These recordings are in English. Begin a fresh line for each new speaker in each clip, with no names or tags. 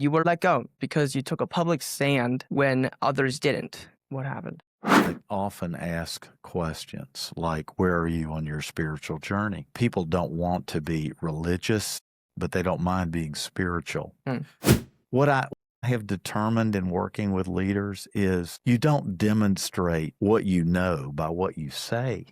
You were let go because you took a public stand when others didn't. What happened?
I often ask questions like, where are you on your spiritual journey? People don't want to be religious, but they don't mind being spiritual. What I have determined in working with leaders is you don't demonstrate what you know by what you say.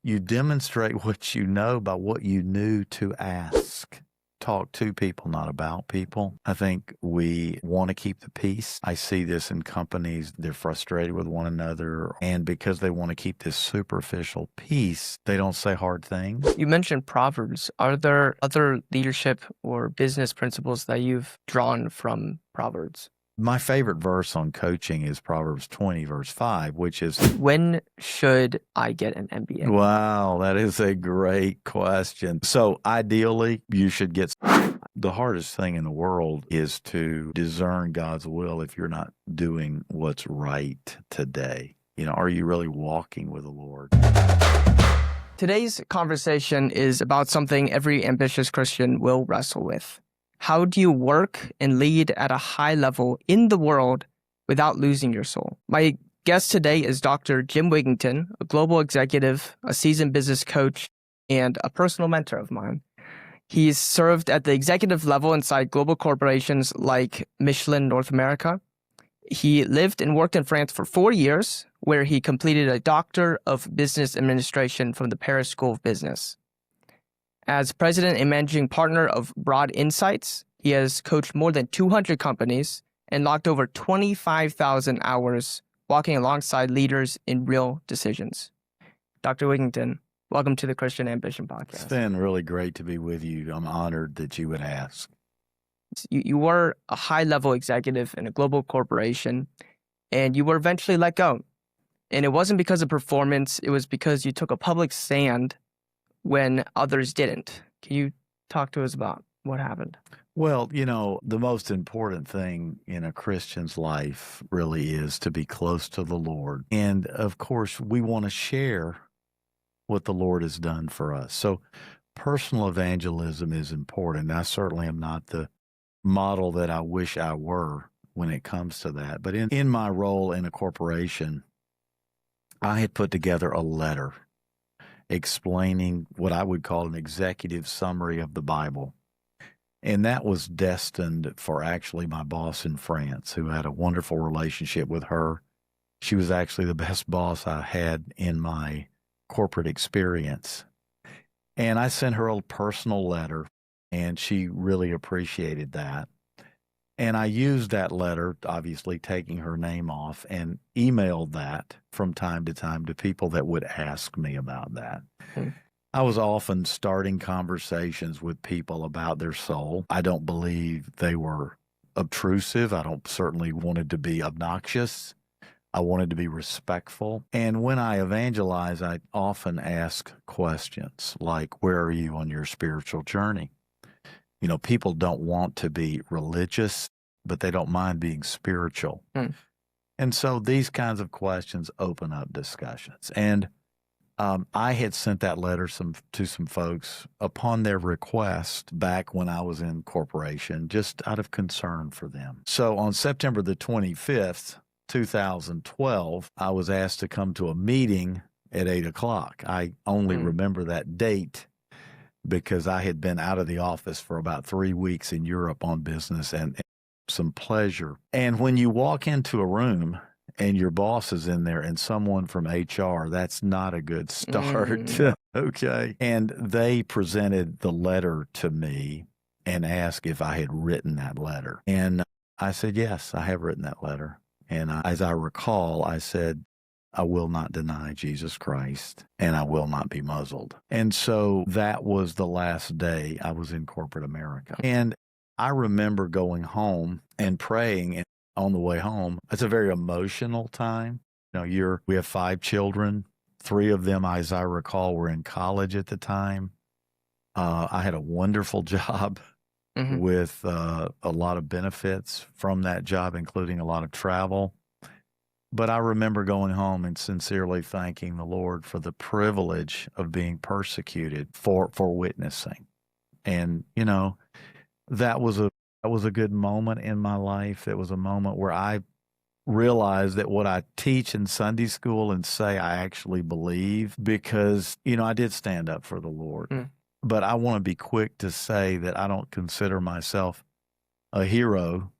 You demonstrate what you know by what you knew to ask. Talk to people, not about people. I think we want to keep the peace. I see this in companies. They're frustrated with one another. And because they want to keep this superficial peace, they don't say hard things.
You mentioned Proverbs. Are there other leadership or business principles that you've drawn from Proverbs?
My favorite verse on coaching is Proverbs 20, verse 5, which is,
when should I get an MBA?
Wow, that is a great question. So ideally, you should get. The hardest thing in the world is to discern God's will if you're not doing what's right today. Are you really walking with the Lord?
Today's conversation is about something every ambitious Christian will wrestle with. How do you work and lead at a high level in the world without losing your soul? My guest today is Dr. Jim Wiginton, a global executive, a seasoned business coach, and a personal mentor of mine. He's served at the executive level inside global corporations like Michelin North America. He lived and worked in France for 4 years, where he completed a Doctor of Business Administration from the Paris School of Business. As president and managing partner of Broad Insights, he has coached more than 200 companies and logged over 25,000 hours walking alongside leaders in real decisions. Dr. Wiginton, welcome to the Christian Ambition Podcast.
It's been really great to be with you. I'm honored that you would ask.
You were a high-level executive in a global corporation, and you were eventually let go. And it wasn't because of performance. It was because you took a public stand when others didn't. Can you talk to us about what happened?
Well, the most important thing in a Christian's life really is to be close to the Lord. And of course, we want to share what the Lord has done for us. So personal evangelism is important. I certainly am not the model that I wish I were when it comes to that. But in my role in a corporation, I had put together a letter explaining what I would call an executive summary of the Bible. And that was destined for actually my boss in France, who had a wonderful relationship with her. She was actually the best boss I had in my corporate experience. And I sent her a personal letter, and she really appreciated that. And I used that letter, obviously taking her name off, and emailed that from time to time to people that would ask me about that. I was often starting conversations with people about their soul. I don't believe they were obtrusive. I don't certainly wanted to be obnoxious. I wanted to be respectful. And when I evangelize, I often ask questions like, where are you on your spiritual journey? People don't want to be religious, but they don't mind being spiritual. And so these kinds of questions open up discussions. And I had sent that letter to some folks upon their request back when I was in corporation, just out of concern for them. So on September the 25th, 2012, I was asked to come to a meeting at 8 o'clock. I only remember that date because I had been out of the office for about 3 weeks in Europe on business and some pleasure. And when you walk into a room and your boss is in there and someone from HR, that's not a good start. Okay. And they presented the letter to me and asked if I had written that letter. And I said, yes, I have written that letter. And as I recall, I said, I will not deny Jesus Christ, and I will not be muzzled. And so that was the last day I was in corporate America. And I remember going home and praying, and on the way home, it's a very emotional time. We have 5 children. 3 of them, as I recall, were in college at the time. I had a wonderful job with a lot of benefits from that job, including a lot of travel. But I remember going home and sincerely thanking the Lord for the privilege of being persecuted for witnessing. And, that was a That was a good moment in my life. It was a moment where I realized that what I teach in Sunday school and say I actually believe, because, I did stand up for the Lord.
Mm.
But I want to be quick to say that I don't consider myself a hero,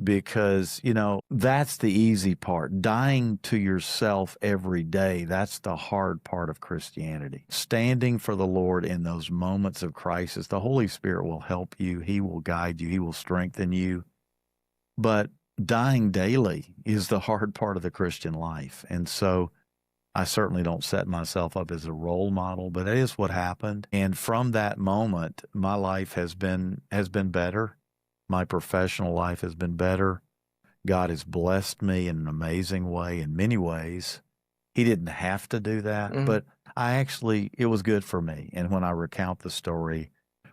because, that's the easy part. Dying to yourself every day, that's the hard part of Christianity. Standing for the Lord in those moments of crisis, the Holy Spirit will help you. He will guide you. He will strengthen you. But dying daily is the hard part of the Christian life. And so I certainly don't set myself up as a role model, but it is what happened. And from that moment, my life has been better. My professional life has been better. God has blessed me in an amazing way in many ways. He didn't have to do that, but it was good for me. And when I recount the story,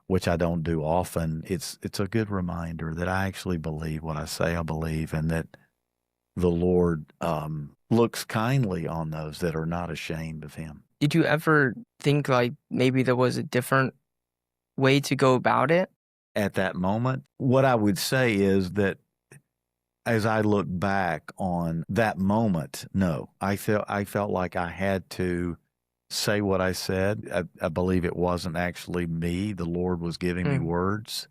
which I don't do often, it's a good reminder that I actually believe what I say I believe, and that the Lord looks kindly on those that are not ashamed of him.
Did you ever think like maybe there was a different way to go about it?
At that moment, what I would say is that as I look back on that moment, no, I felt like I had to say what I said. I believe it wasn't actually me. The Lord was giving me words.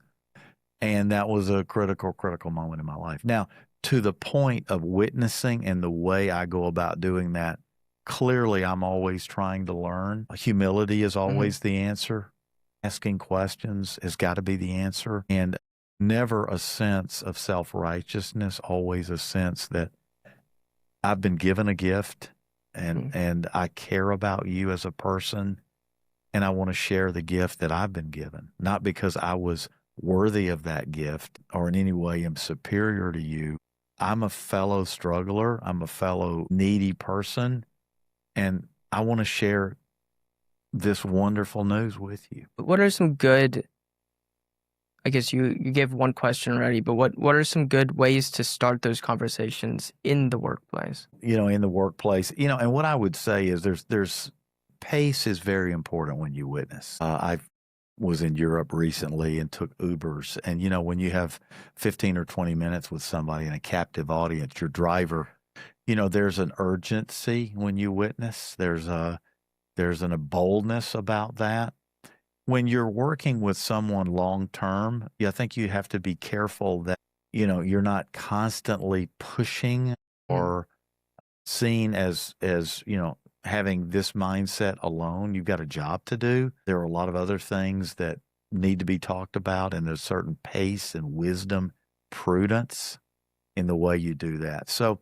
And that was a critical moment in my life. Now, to the point of witnessing and the way I go about doing that, clearly I'm always trying to learn. Humility is always the answer. Asking questions has got to be the answer. And never a sense of self-righteousness, always a sense that I've been given a gift, and I care about you as a person, and I want to share the gift that I've been given, not because I was worthy of that gift or in any way am superior to you. I'm a fellow struggler. I'm a fellow needy person, and I want to share this wonderful news with you.
What are some good, I guess you gave one question already, but what are some good ways to start those conversations in the workplace?
In the workplace, and what I would say is there's pace is very important when you witness. I was in Europe recently and took Ubers, and when you have 15 or 20 minutes with somebody in a captive audience, your driver, there's an urgency when you witness. There's a boldness about that. When you're working with someone long term, I think you have to be careful that, you're not constantly pushing or seen as, having this mindset alone. You've got a job to do. There are a lot of other things that need to be talked about, and there's certain pace and wisdom, prudence in the way you do that. So,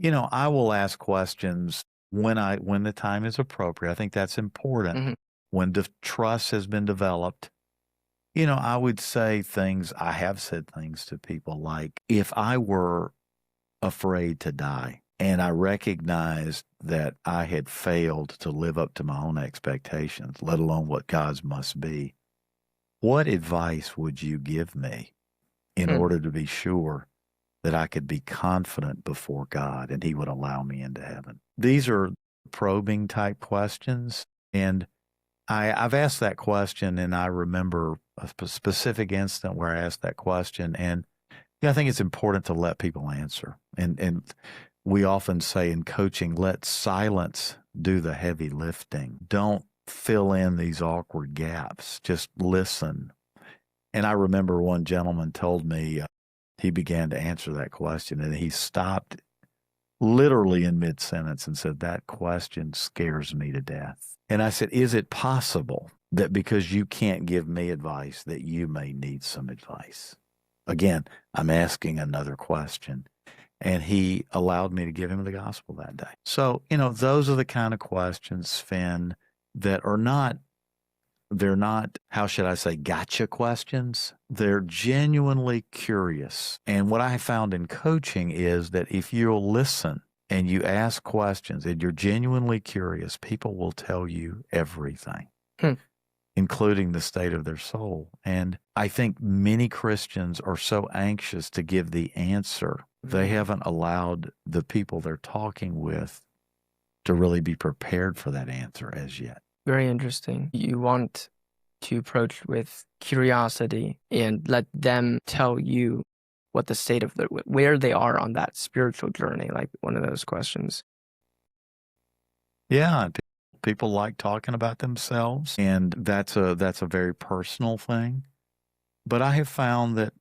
I will ask questions when the time is appropriate. I think that's important. When the trust has been developed, I would say things, I have said things to people like, if I were afraid to die and I recognized that I had failed to live up to my own expectations, let alone what God's must be, what advice would you give me in order to be sure that I could be confident before God and he would allow me into heaven? These are probing type questions. And I've asked that question, and I remember a specific instant where I asked that question. And I think it's important to let people answer. And we often say in coaching, let silence do the heavy lifting. Don't fill in these awkward gaps. Just listen. And I remember one gentleman told me he began to answer that question, and he stopped literally in mid-sentence and said, that question scares me to death. And I said, is it possible that because you can't give me advice that you may need some advice? Again, I'm asking another question. And he allowed me to give him the gospel that day. So, those are the kind of questions, Finn, that are not, they're not, how should I say, gotcha questions. They're genuinely curious. And what I found in coaching is that if you'll listen and you ask questions and you're genuinely curious, people will tell you everything, including the state of their soul. And I think many Christians are so anxious to give the answer, they haven't allowed the people they're talking with to really be prepared for that answer as yet.
Very interesting. You want to approach with curiosity and let them tell you what the state of where they are on that spiritual journey, like one of those questions.
Yeah, and people like talking about themselves, and that's a very personal thing. But I have found that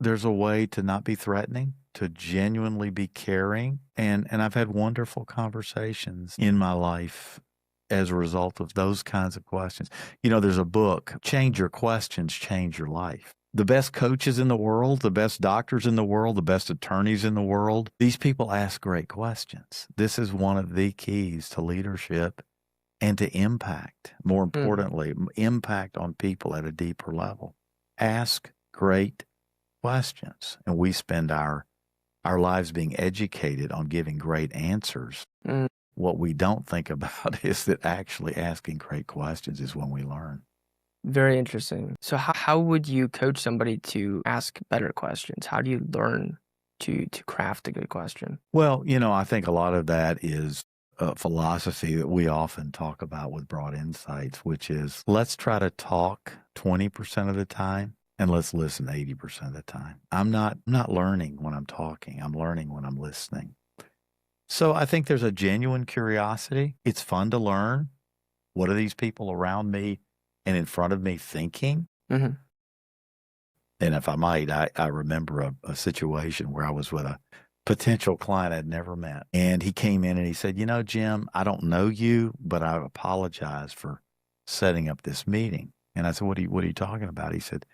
there's a way to not be threatening, to genuinely be caring, and I've had wonderful conversations in my life as a result of those kinds of questions. There's a book, Change Your Questions, Change Your Life. The best coaches in the world, the best doctors in the world, the best attorneys in the world, these people ask great questions. This is one of the keys to leadership and to impact, more importantly, impact on people at a deeper level. Ask great questions. And we spend our lives being educated on giving great answers. What we don't think about is that actually asking great questions is when we learn.
Very interesting. So how would you coach somebody to ask better questions? How do you learn to craft a good question?
Well, I think a lot of that is a philosophy that we often talk about with Broad Insights, which is let's try to talk 20% of the time and let's listen 80% of the time. I'm not learning when I'm talking. I'm learning when I'm listening. So I think there's a genuine curiosity. It's fun to learn. What are these people around me and in front of me thinking?
Mm-hmm.
And if I might, I remember a situation where I was with a potential client I'd never met. And he came in and he said, Jim, I don't know you, but I apologize for setting up this meeting. And I said, what are you talking about? He said,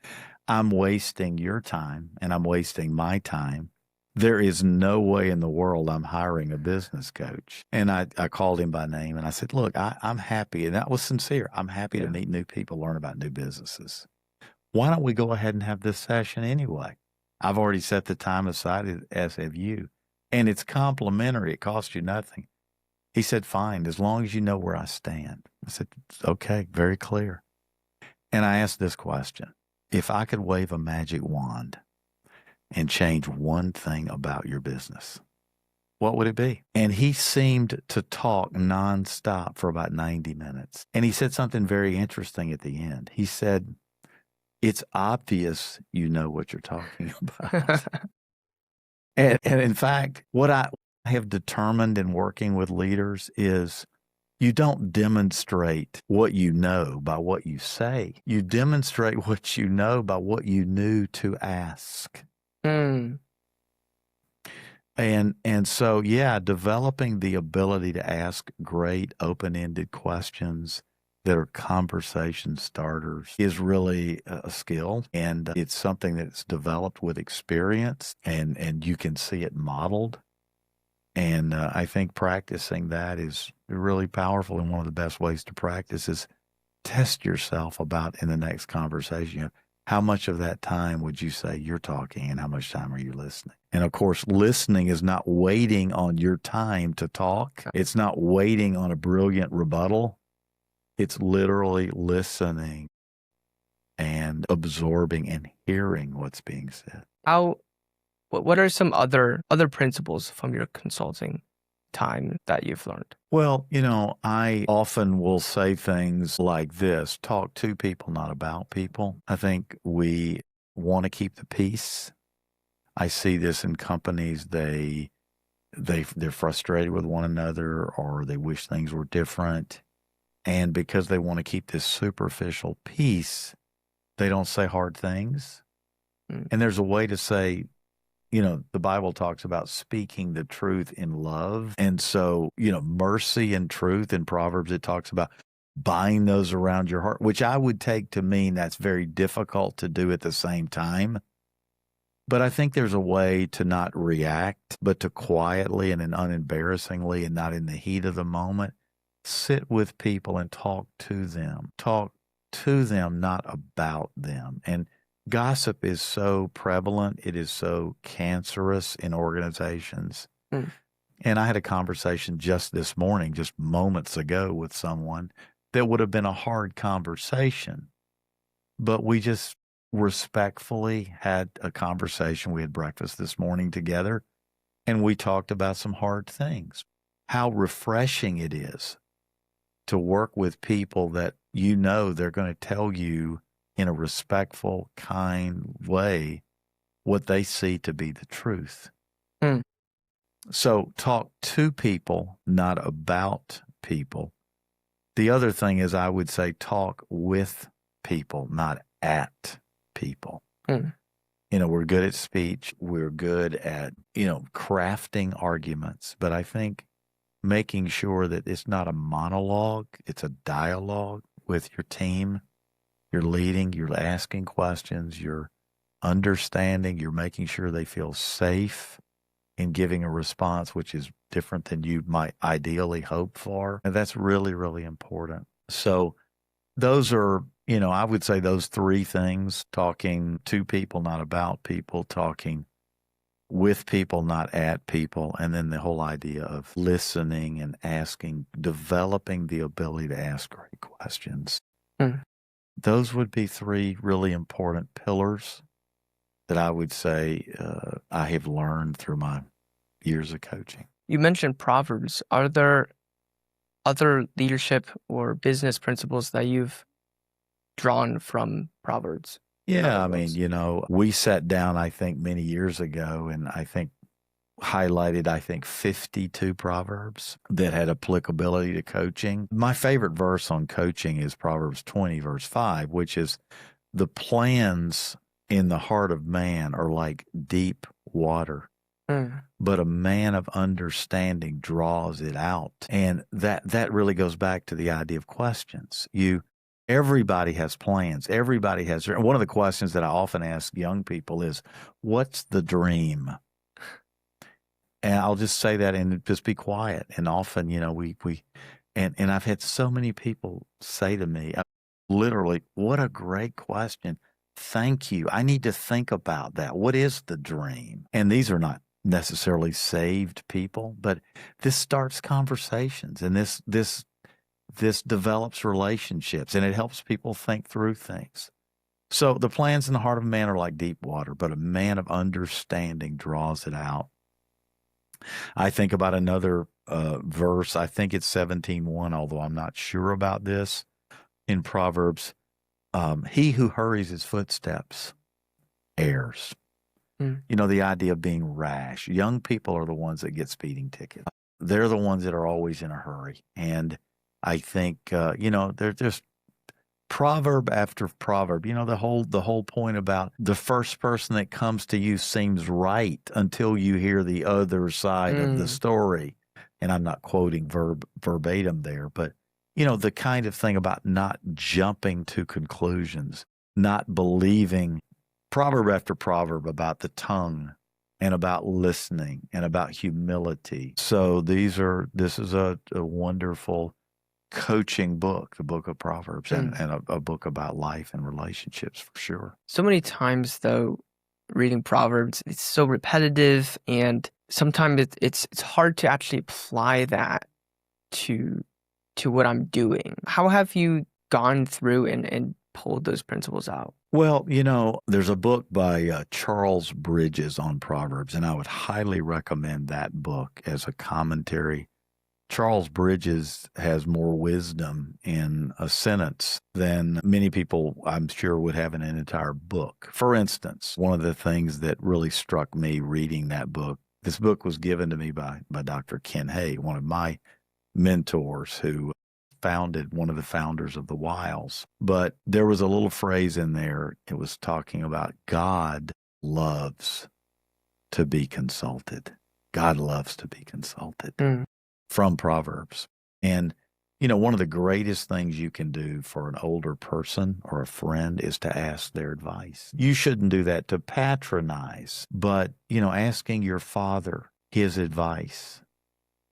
I'm wasting your time and I'm wasting my time. There is no way in the world I'm hiring a business coach. And I called him by name and I said, look, I'm happy. And that was sincere. I'm happy to meet new people, learn about new businesses. Why don't we go ahead and have this session anyway? I've already set the time aside, as have you. And it's complimentary. It costs you nothing. He said, fine, as long as you know where I stand. I said, okay, very clear. And I asked this question. If I could wave a magic wand and change one thing about your business, what would it be? And he seemed to talk nonstop for about 90 minutes. And he said something very interesting at the end. He said, it's obvious you know what you're talking about. and in fact, what I have determined in working with leaders is you don't demonstrate what you know by what you say. You demonstrate what you know by what you knew to ask. And so, developing the ability to ask great open-ended questions that are conversation starters is really a skill. And it's something that's developed with experience and you can see it modeled. And I think practicing that is really powerful. And one of the best ways to practice is test yourself about in the next conversation. How much of that time would you say you're talking and how much time are you listening? And of course, listening is not waiting on your time to talk. It's not waiting on a brilliant rebuttal. It's literally listening and absorbing and hearing what's being said.
What are some other principles from your consulting time that you've learned?
Well, I often will say things like this: talk to people, not about people. I think we want to keep the peace. I see this in companies. They're frustrated with one another or they wish things were different. And because they want to keep this superficial peace, they don't say hard things. And there's a way to say, the Bible talks about speaking the truth in love. And so, mercy and truth in Proverbs, it talks about bind those around your heart, which I would take to mean that's very difficult to do at the same time. But I think there's a way to not react, but to quietly and unembarrassingly and not in the heat of the moment, sit with people and talk to them. Talk to them, not about them. And gossip is so prevalent. It is so cancerous in organizations. And I had a conversation just this morning, just moments ago, with someone that would have been a hard conversation, but we just respectfully had a conversation. We had breakfast this morning together and we talked about some hard things. How refreshing it is to work with people that you know they're going to tell you in a respectful, kind way what they see to be the truth.
Mm.
So talk to people, not about people. The other thing is, I would say talk with people, not at people.
Mm.
We're good at speech. We're good at, crafting arguments. But I think making sure that it's not a monologue, it's a dialogue with your team. You're leading, you're asking questions, you're understanding, you're making sure they feel safe in giving a response, which is different than you might ideally hope for. And that's really, really important. So those are, I would say those three things: talking to people, not about people; talking with people, not at people; and then the whole idea of listening and asking, developing the ability to ask great questions.
Mm.
Those would be three really important pillars that I would say I have learned through my years of coaching.
You mentioned Proverbs. Are there other leadership or business principles that you've drawn from Proverbs?
Yeah, I mean, we sat down, I think, many years ago, and I think highlighted 52 Proverbs that had applicability to coaching. My favorite verse on coaching is Proverbs 20, verse 5, which is, the plans in the heart of man are like deep water, but a man of understanding draws it out. And that really goes back to the idea of questions. Everybody has plans. Everybody has. One of the questions that I often ask young people is, what's the dream? And I'll just say that and just be quiet. And often, and I've had so many people say to me, literally, what a great question. Thank you. I need to think about that. What is the dream? And these are not necessarily saved people, but this starts conversations, and this develops relationships, and it helps people think through things. So the plans in the heart of man are like deep water, but a man of understanding draws it out. I think about another verse. I think it's 17:1, although I'm not sure about this, in Proverbs. He who hurries his footsteps errs. The idea of being rash. Young people are the ones that get speeding tickets. They're the ones that are always in a hurry. And I think, they're just proverb after proverb. The whole point about the first person that comes to you seems right until you hear the other side of the story. And I'm not quoting verbatim there, but the kind of thing about not jumping to conclusions, not believing, proverb after proverb about the tongue and about listening and about humility. So this is a wonderful coaching book, the book of Proverbs, and a book about life and relationships for sure.
So many times, though, reading Proverbs, it's so repetitive, and sometimes it's hard to actually apply that to what I'm doing. How have you gone through and pulled those principles out?
Well, there's a book by Charles Bridges on Proverbs, and I would highly recommend that book as a commentary. Charles Bridges has more wisdom in a sentence than many people, I'm sure, would have in an entire book. For instance, one of the things that really struck me reading that book, this book was given to me by Dr. Ken Hay, one of my mentors, who founded one of the founders of the Wiles. But there was a little phrase in there. It was talking about God loves to be consulted. God loves to be consulted. From Proverbs. And, one of the greatest things you can do for an older person or a friend is to ask their advice. You shouldn't do that to patronize, but, asking your father his advice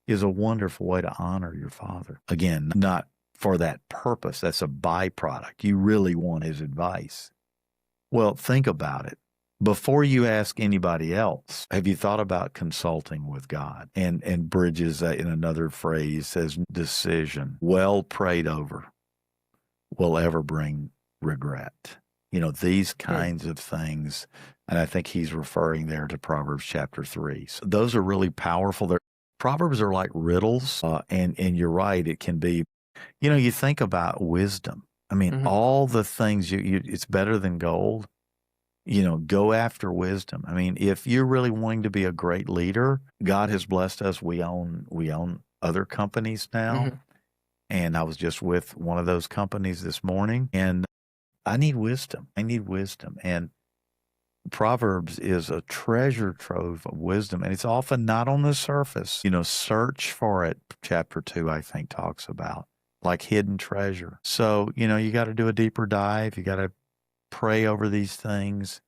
is a wonderful way to honor your father. Again, not for that purpose. That's a byproduct. You really want his advice. Well, think about it. Before you ask anybody else, have you thought about consulting with God? And Bridges, in another phrase, says, decision well prayed over will ever bring regret. These kinds of things. And I think he's referring there to Proverbs chapter 3. So those are really powerful. Proverbs are like riddles. And you're right, it can be You think about wisdom. I mean,
Hmm.
all the things it's better than gold. Go after wisdom. I mean, if you're really wanting to be a great leader, God has blessed us. We own other companies now.
Hmm.
And I was just with one of those companies this morning, and I need wisdom. I need wisdom. And Proverbs is a treasure trove of wisdom, and it's often not on the surface. Search for it. Chapter 2, I think, talks about like hidden treasure. So, you got to do a deeper dive. You got to pray over these things.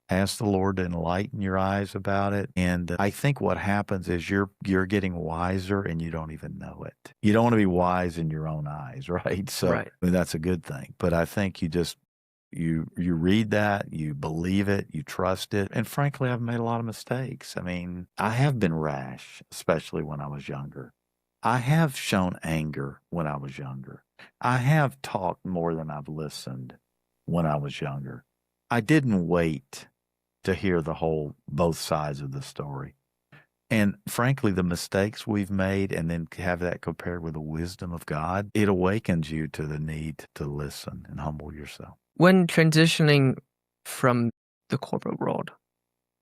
Ask the Lord to enlighten your eyes about it. And I think what happens is you're getting wiser and you don't even know it. You don't want to be wise in your own eyes, right? So
Right.
I mean, that's a good thing. But I think you read that, you believe it, you trust it. And frankly, I've made a lot of mistakes. I mean, I have been rash, especially when I was younger. I have shown anger when I was younger. I have talked more than I've listened when I was younger. I didn't wait to hear both sides of the story. And frankly, the mistakes we've made and then have that compared with the wisdom of God, it awakens you to the need to listen and humble yourself.
When transitioning from the corporate world,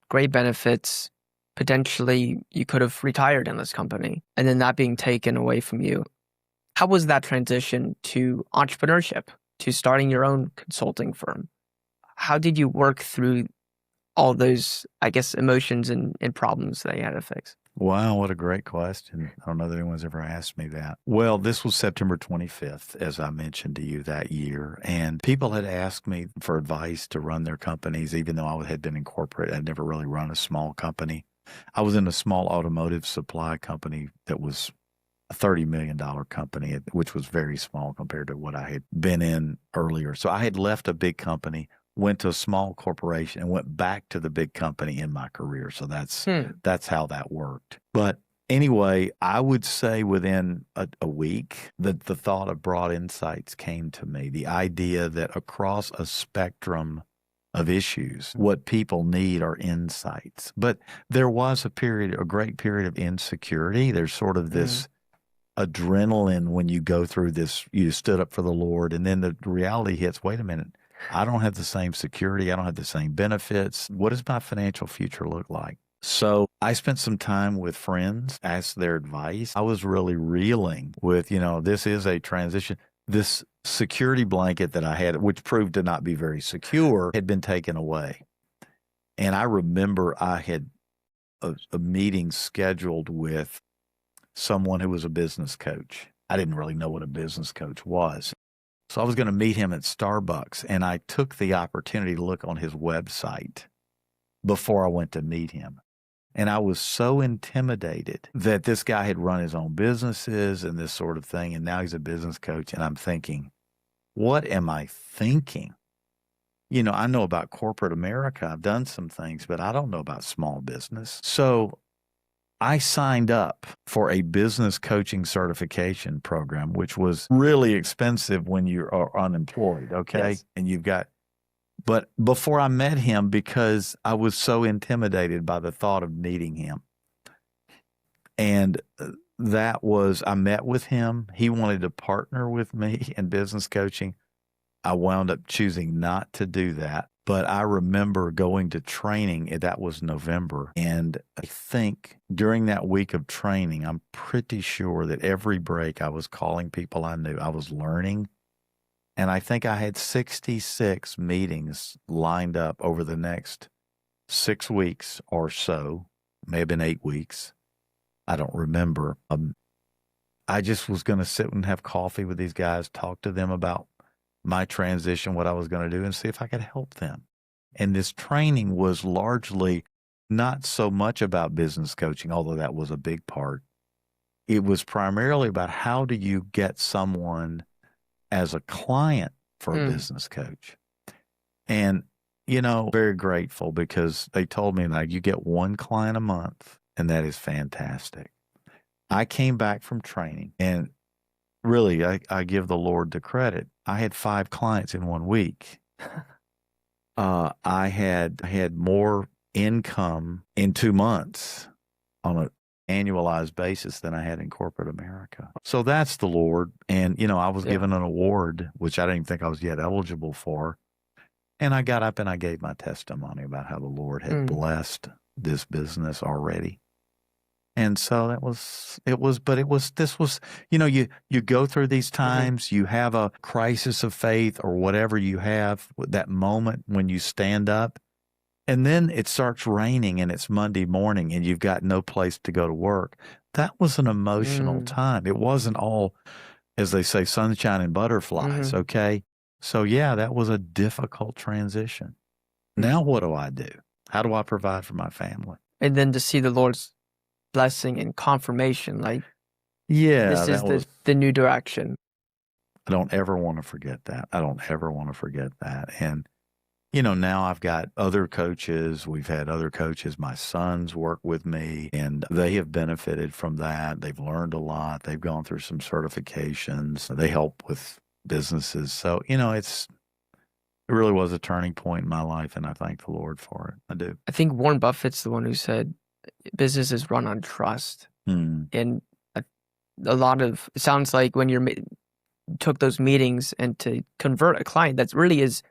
great benefits, potentially you could have retired in this company and then that being taken away from you. How was that transition to entrepreneurship, to starting your own consulting firm? How did you work through all those, I guess, emotions and problems that you had to fix?
Wow, what a great question. I don't know that anyone's ever asked me that. Well, this was September 25th, as I mentioned to you that year. And people had asked me for advice to run their companies, even though I had been in corporate. I'd never really run a small company. I was in a small automotive supply company that was a $30 million company, which was very small compared to what I had been in earlier. So I had left a big company, went to a small corporation, and went back to the big company in my career. So that's how that worked. But anyway, I would say within a week that the thought of broad insights came to me. The idea that across a spectrum of issues, what people need are insights. But there was a great period of insecurity. There's sort of this adrenaline when you go through this, you stood up for the Lord, and then the reality hits, wait a minute, I don't have the same security. I don't have the same benefits. What does my financial future look like? So I spent some time with friends, asked their advice. I was really reeling with, this is a transition. This security blanket that I had, which proved to not be very secure, had been taken away. And I remember I had a meeting scheduled with someone who was a business coach. I didn't really know what a business coach was. So I was going to meet him at Starbucks, and I took the opportunity to look on his website before I went to meet him. And I was so intimidated that this guy had run his own businesses and this sort of thing, and now he's a business coach. And I'm thinking, what am I thinking? I know about corporate America. I've done some things, but I don't know about small business. So I signed up for a business coaching certification program, which was really expensive when you are unemployed, okay?
Yes.
And but before I met him, because I was so intimidated by the thought of meeting him. And I met with him. He wanted to partner with me in business coaching. I wound up choosing not to do that. But I remember going to training, that was November. And I think during that week of training, I'm pretty sure that every break I was calling people I knew. I was learning. And I think I had 66 meetings lined up over the next 6 weeks or so, may have been 8 weeks. I don't remember. I just was going to sit and have coffee with these guys, talk to them about my transition, what I was going to do, and see if I could help them. And this training was largely not so much about business coaching, although that was a big part. It was primarily about how do you get someone as a client for a business coach. And, very grateful because they told me, like, you get one client a month, and that is fantastic. I came back from training, and really, I give the Lord the credit. I had 5 clients in 1 week. I had more income in 2 months on annualized basis than I had in corporate America. So that's the Lord. And, I was given an award, which I didn't even think I was yet eligible for. And I got up and I gave my testimony about how the Lord had blessed this business already. And so this was, you go through these times, you have a crisis of faith or whatever you have, that moment when you stand up, and then it starts raining and it's Monday morning and you've got no place to go to work. That was an emotional time. It wasn't all, as they say, sunshine and butterflies. Okay. So yeah, that was a difficult transition. Now what do I do? How do I provide for my family?
And then to see the Lord's blessing and confirmation, like,
yeah,
this is the new direction.
I don't ever want to forget that. And, now I've got other coaches. We've had other coaches. My sons work with me, and they have benefited from that. They've learned a lot. They've gone through some certifications. They help with businesses. So, it really was a turning point in my life, and I thank the Lord for it. I do.
I think Warren Buffett's the one who said businesses run on trust. And a lot of, it sounds like when you took those meetings and to convert a client, that really is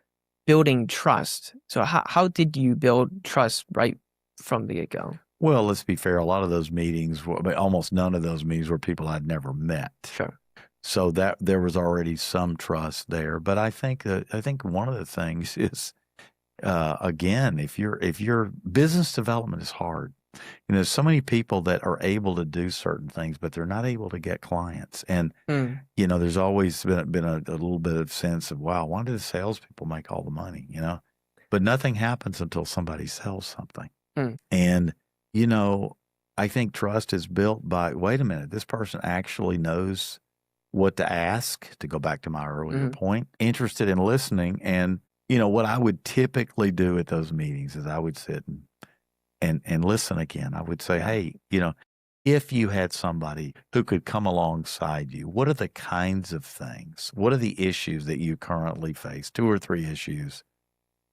building trust. So how did you build trust right from the get-go?
Well, let's be fair. A lot of those meetings, almost none of those meetings were people I'd never met.
Sure.
So that there was already some trust there. But I think one of the things is, again, if your business development is hard, there's so many people that are able to do certain things, but they're not able to get clients. And, there's always been a little bit of sense of, wow, why do the salespeople make all the money, But nothing happens until somebody sells something. And, I think trust is built by, wait a minute, this person actually knows what to ask, to go back to my earlier point, interested in listening. And, what I would typically do at those meetings is I would sit and listen again. I would say, hey, if you had somebody who could come alongside you, what are the kinds of things? What are the issues that you currently face? 2 or 3 issues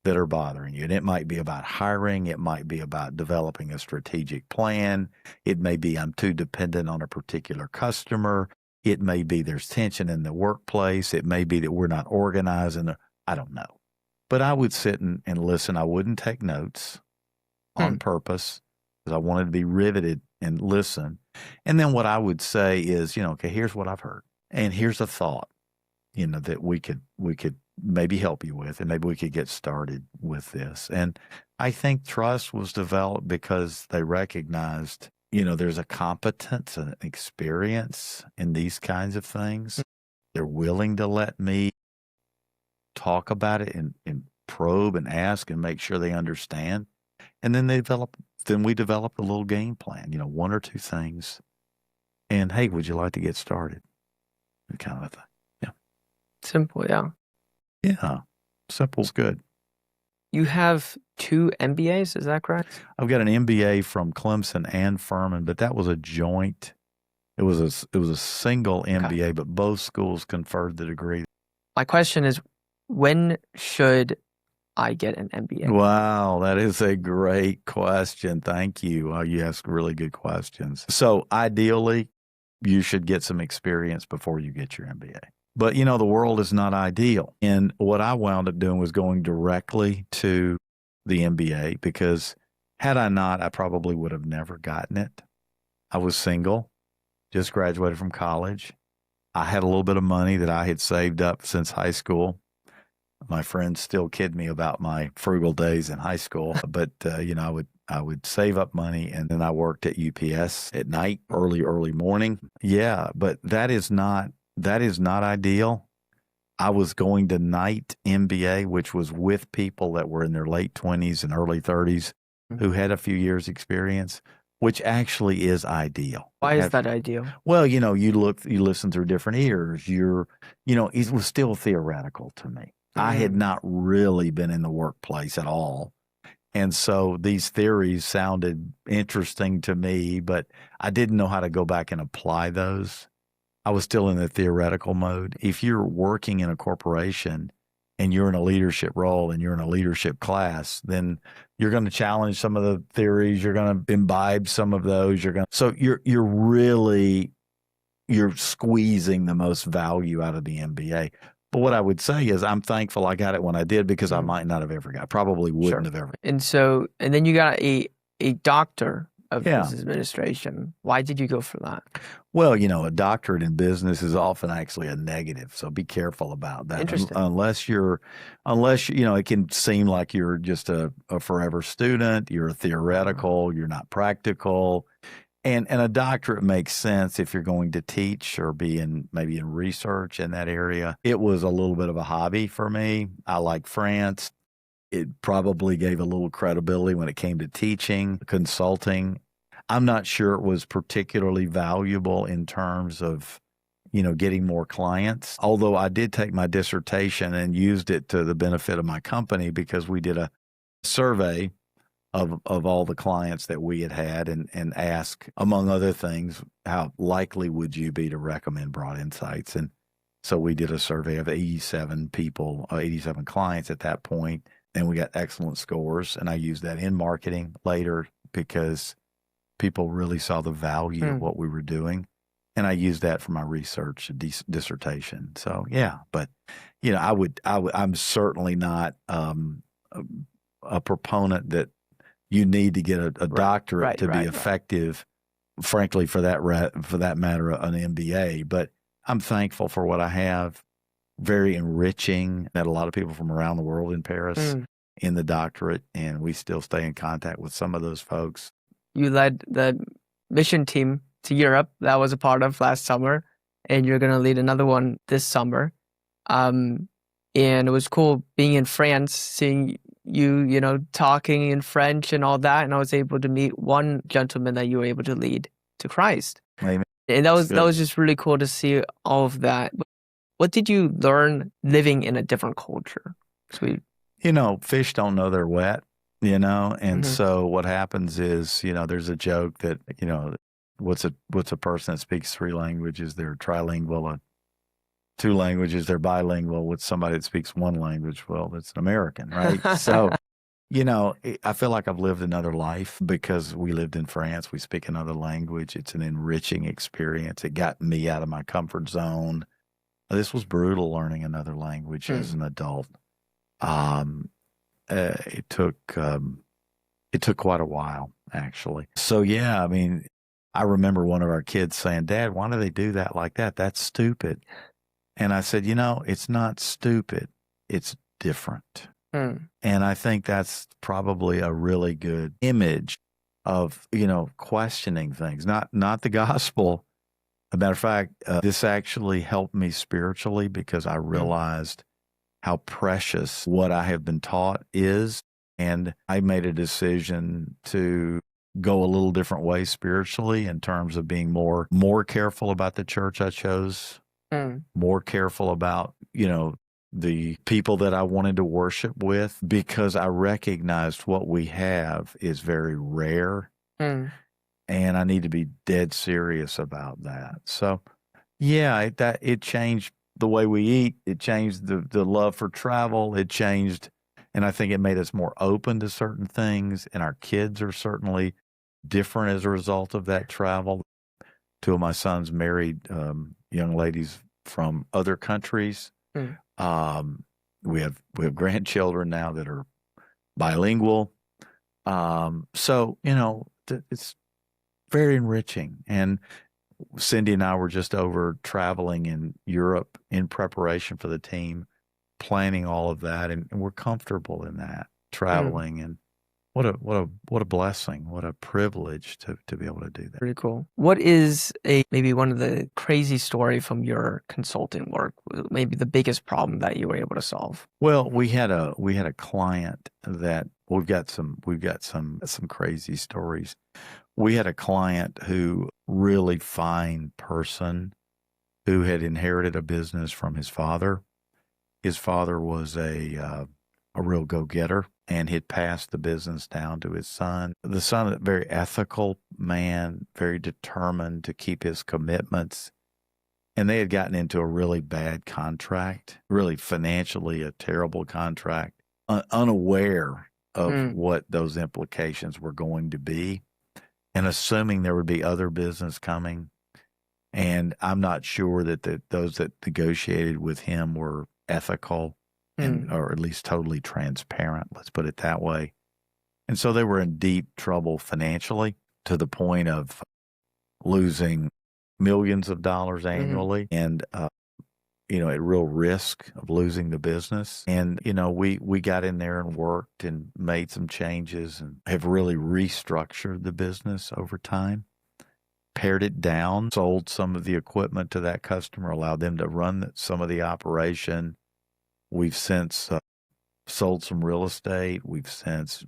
that are bothering you. And it might be about hiring. It might be about developing a strategic plan. It may be I'm too dependent on a particular customer. It may be there's tension in the workplace. It may be that we're not organizing. I don't know. But I would sit and listen. I wouldn't take notes on purpose because I wanted to be riveted and listen. And then what I would say is, okay, here's what I've heard. And here's a thought, that we could maybe help you with, and maybe we could get started with this. And I think trust was developed because they recognized, there's a competence and experience in these kinds of things. They're willing to let me talk about it and probe and ask and make sure they understand. And then we developed a little game plan, 1 or 2 things. And hey, would you like to get started? That kind of a thing. Yeah.
Simple, yeah.
Yeah. Simple's good.
You have 2 MBAs, is that correct?
I've got an MBA from Clemson and Furman, but that was a joint. It was a single MBA, but both schools conferred the degree.
My question is, when should I get an MBA?
Wow, that is a great question. Thank you. You ask really good questions. So ideally, you should get some experience before you get your MBA. But, the world is not ideal. And what I wound up doing was going directly to the MBA because had I not, I probably would have never gotten it. I was single, just graduated from college. I had a little bit of money that I had saved up since high school. My friends still kid me about my frugal days in high school, but I would save up money, and then I worked at UPS at night, early morning. Yeah, but that is not ideal. I was going to night MBA, which was with people that were in their late 20s and early 30s who had a few years experience, which actually is ideal.
Why is that ideal?
Well, you listen through different ears. It was still theoretical to me. I had not really been in the workplace at all. And so these theories sounded interesting to me, but I didn't know how to go back and apply those. I was still in the theoretical mode. If you're working in a corporation and you're in a leadership role and you're in a leadership class, then you're going to challenge some of the theories. You're going to imbibe some of those. So you're really, you're squeezing the most value out of the MBA. But what I would say is I'm thankful I got it when I did, because I might not have ever got, probably wouldn't have ever.
And then you got a doctor of
Yeah.
business administration. Why did you go for that?
Well, a doctorate in business is often actually a negative, so be careful about that.
Interesting.
Unless it can seem like you're just a forever student, you're theoretical, you're not practical. And a doctorate makes sense if you're going to teach or be maybe in research in that area. It was a little bit of a hobby for me. I like France. It probably gave a little credibility when it came to teaching, consulting. I'm not sure it was particularly valuable in terms of, getting more clients. Although I did take my dissertation and used it to the benefit of my company, because we did a survey of all the clients that we had and ask, among other things, how likely would you be to recommend Broad Insights? And so we did a survey of 87 people, 87 clients at that point, and we got excellent scores. And I used that in marketing later because people really saw the value of what we were doing. And I used that for my research dissertation. So, yeah, but, I'm certainly not a proponent that you need to get a doctorate to be effective, frankly, for that matter, an MBA. But I'm thankful for what I have. Very enriching. Met a lot of people from around the world in Paris in the doctorate, and we still stay in contact with some of those folks.
You led the mission team to Europe that I was a part of last summer, and you're going to lead another one this summer. And it was cool being in France, seeing you, talking in French and all that. And I was able to meet one gentleman that you were able to lead to Christ.
Amen.
And that was just really cool to see all of that. What did you learn living in a different culture?
Fish don't know they're wet, and so what happens is, there's a joke that, what's a person that speaks 3 languages? They're trilingual. 2 languages, they're bilingual. With somebody that speaks 1 language, well, it's an American, right? So, I feel like I've lived another life because we lived in France. We speak another language. It's an enriching experience. It got me out of my comfort zone. This was brutal, learning another language as an adult. It took quite a while, actually. So, yeah, I remember one of our kids saying, "Dad, why do they do that like that? That's stupid." And I said, it's not stupid. It's different. And I think that's probably a really good image of, questioning things, not the gospel. As a matter of fact, this actually helped me spiritually because I realized how precious what I have been taught is. And I made a decision to go a little different way spiritually in terms of being more careful about the church I chose. More careful about, the people that I wanted to worship with, because I recognized what we have is very rare. And I need to be dead serious about that. So, yeah, it changed the way we eat. It changed the love for travel. It changed, and I think it made us more open to certain things. And our kids are certainly different as a result of that travel. 2 of my sons married young ladies from other countries. We have grandchildren now that are bilingual. So, it's very enriching. And Cindy and I were just over traveling in Europe in preparation for the team, planning all of that, and we're comfortable in that, traveling. And what a blessing, what a privilege to be able to do that.
Pretty cool. What is maybe one of the crazy story from your consulting work? Maybe the biggest problem that you were able to solve?
Well, we had a client that we've got some crazy stories. We had a client who really fine person who had inherited a business from his father. His father was a real go-getter and had passed the business down to his son. The son, a very ethical man, very determined to keep his commitments. And they had gotten into a really bad contract, really financially a terrible contract, unaware of what those implications were going to be, and assuming there would be other business coming. And I'm not sure that those that negotiated with him were ethical and or at least totally transparent. Let's put it that way. And so they were in deep trouble financially to the point of losing millions of dollars annually and, at real risk of losing the business. And, we got in there and worked and made some changes and have really restructured the business over time, pared it down, sold some of the equipment to that customer, allowed them to run some of the operation. We've since sold some real estate. We've since,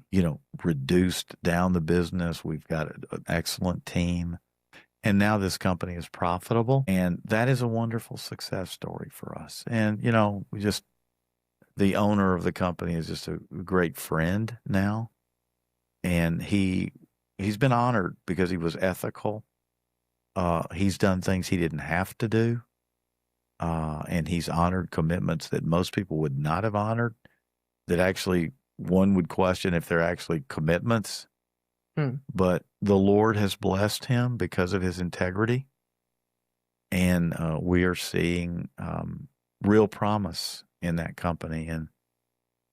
reduced down the business. We've got an excellent team. And now this company is profitable. And that is a wonderful success story for us. And, the owner of the company is just a great friend now. And he's been honored because he was ethical. He's done things he didn't have to do. And he's honored commitments that most people would not have honored, that actually one would question if they're actually commitments. But the Lord has blessed him because of his integrity. And we are seeing real promise in that company. And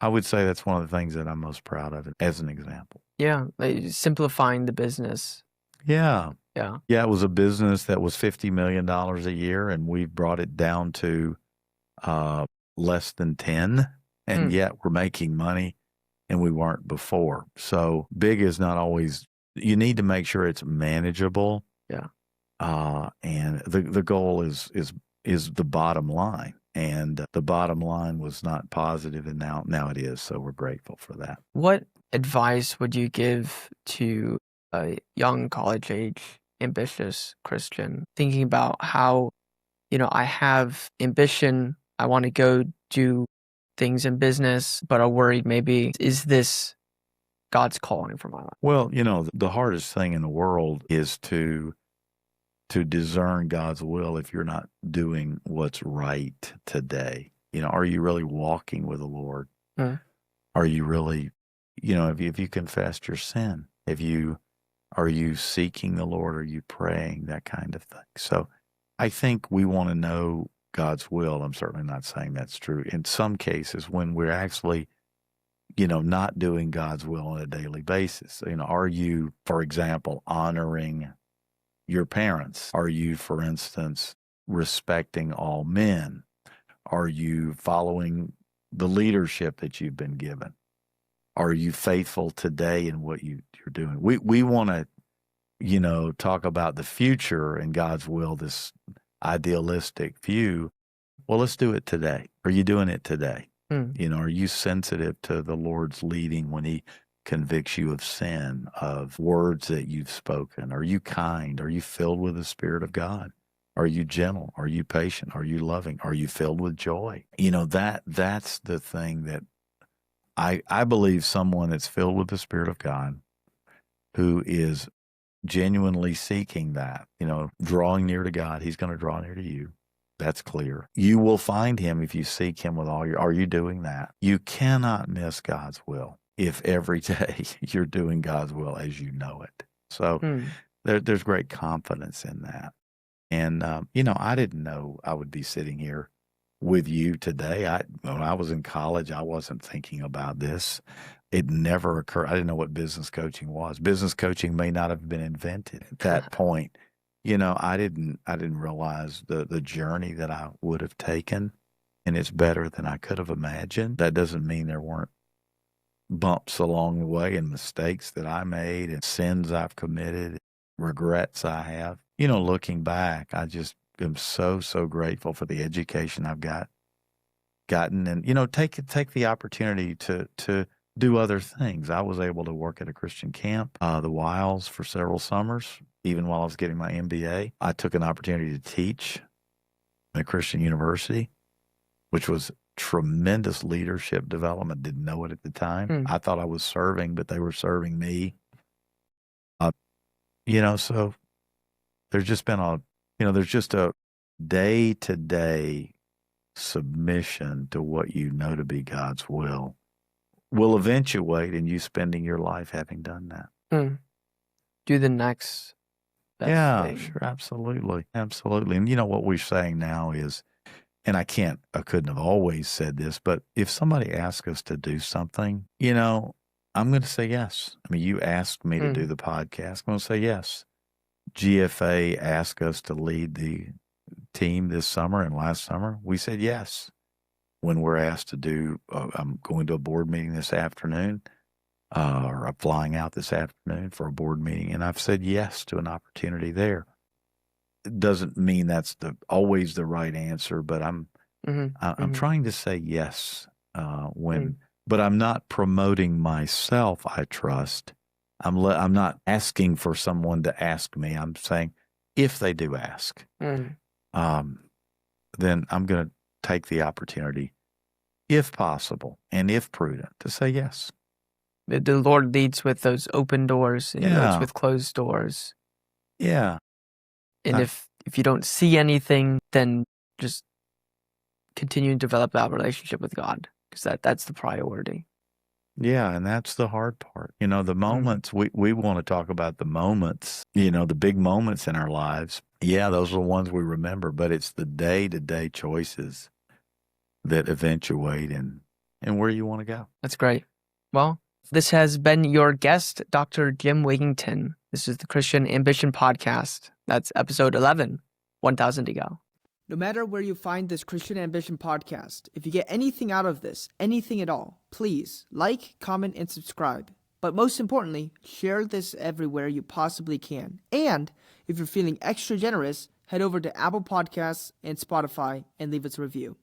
I would say that's one of the things that I'm most proud of as an example.
Yeah, like simplifying the business.
Yeah.
Yeah.
Yeah, it was a business that was $50 million a year, and we've brought it down to less than 10, and yet we're making money, and we weren't before. So big is not always, you need to make sure it's manageable.
Yeah.
And the goal is the bottom line. And the bottom line was not positive, and now it is. So we're grateful for that.
What advice would you give to a young college age, ambitious Christian thinking about how, I have ambition, I want to go do things in business, but are worried maybe, is this God's calling for my life?
Well, the hardest thing in the world is to discern God's will if you're not doing what's right today. Are you really walking with the Lord? Are you really, if you confessed your sin, are you seeking the Lord? Are you praying? That kind of thing. So I think we want to know God's will. I'm certainly not saying that's true. In some cases, when we're actually, not doing God's will on a daily basis, are you, for example, honoring your parents? Are you, for instance, respecting all men? Are you following the leadership that you've been given? Are you faithful today in what you're doing? We want to, talk about the future and God's will, this idealistic view. Well, let's do it today. Are you doing it today? Are you sensitive to the Lord's leading when he convicts you of sin, of words that you've spoken? Are you kind? Are you filled with the Spirit of God? Are you gentle? Are you patient? Are you loving? Are you filled with joy? That's the thing that I believe someone that's filled with the Spirit of God, who is genuinely seeking that, drawing near to God, he's going to draw near to you. That's clear. You will find him if you seek him with all are you doing that? You cannot miss God's will if every day you're doing God's will as you know it. So there's great confidence in that. And, I didn't know I would be sitting here with you today. When I was in college, I wasn't thinking about this. It never occurred. I didn't know what business coaching was. Business coaching may not have been invented at that point. I didn't realize the journey that I would have taken, and it's better than I could have imagined. That doesn't mean there weren't bumps along the way and mistakes that I made and sins I've committed, regrets I have. Looking back, I just am so grateful for the education I've gotten, and take the opportunity to do other things. I was able to work at a Christian camp, the Wilds, for several summers. Even while I was getting my MBA, I took an opportunity to teach at a Christian university, which was tremendous leadership development. Didn't know it at the time. I thought I was serving, but they were serving me. So there's just been there's just a day-to-day submission to what you know to be God's will eventuate in you spending your life having done that.
Do the next best thing.
Sure, absolutely. Absolutely. And you know what we're saying now is, and I couldn't have always said this, but if somebody asks us to do something, I'm going to say yes. I mean, you asked me to do the podcast. I'm going to say yes. GFA asked us to lead the team this summer and last summer. We said yes. When we're asked to do, I'm going to a board meeting this afternoon, or I'm flying out this afternoon for a board meeting, and I've said yes to an opportunity there. It doesn't mean that's always the right answer, but I'm trying to say yes but I'm not promoting myself. I trust. I'm not asking for someone to ask me. I'm saying if they do ask, then I'm going to take the opportunity, if possible and if prudent, to say yes.
The Lord leads with those open doors and knows with closed doors.
Yeah.
And if you don't see anything, then just continue to develop that relationship with God, because that's the priority.
Yeah, and that's the hard part. The moments, we want to talk about the moments, the big moments in our lives. Yeah, those are the ones we remember, but it's the day-to-day choices that eventuate in where you want to go.
That's great. Well, this has been your guest, Dr. Jim Wiginton. This is the Christian Ambition Podcast. That's episode 11, 1,000 to go. No matter where you find this Christian Ambition Podcast, if you get anything out of this, anything at all, please like, comment, and subscribe. But most importantly, share this everywhere you possibly can. And if you're feeling extra generous, head over to Apple Podcasts and Spotify and leave us a review.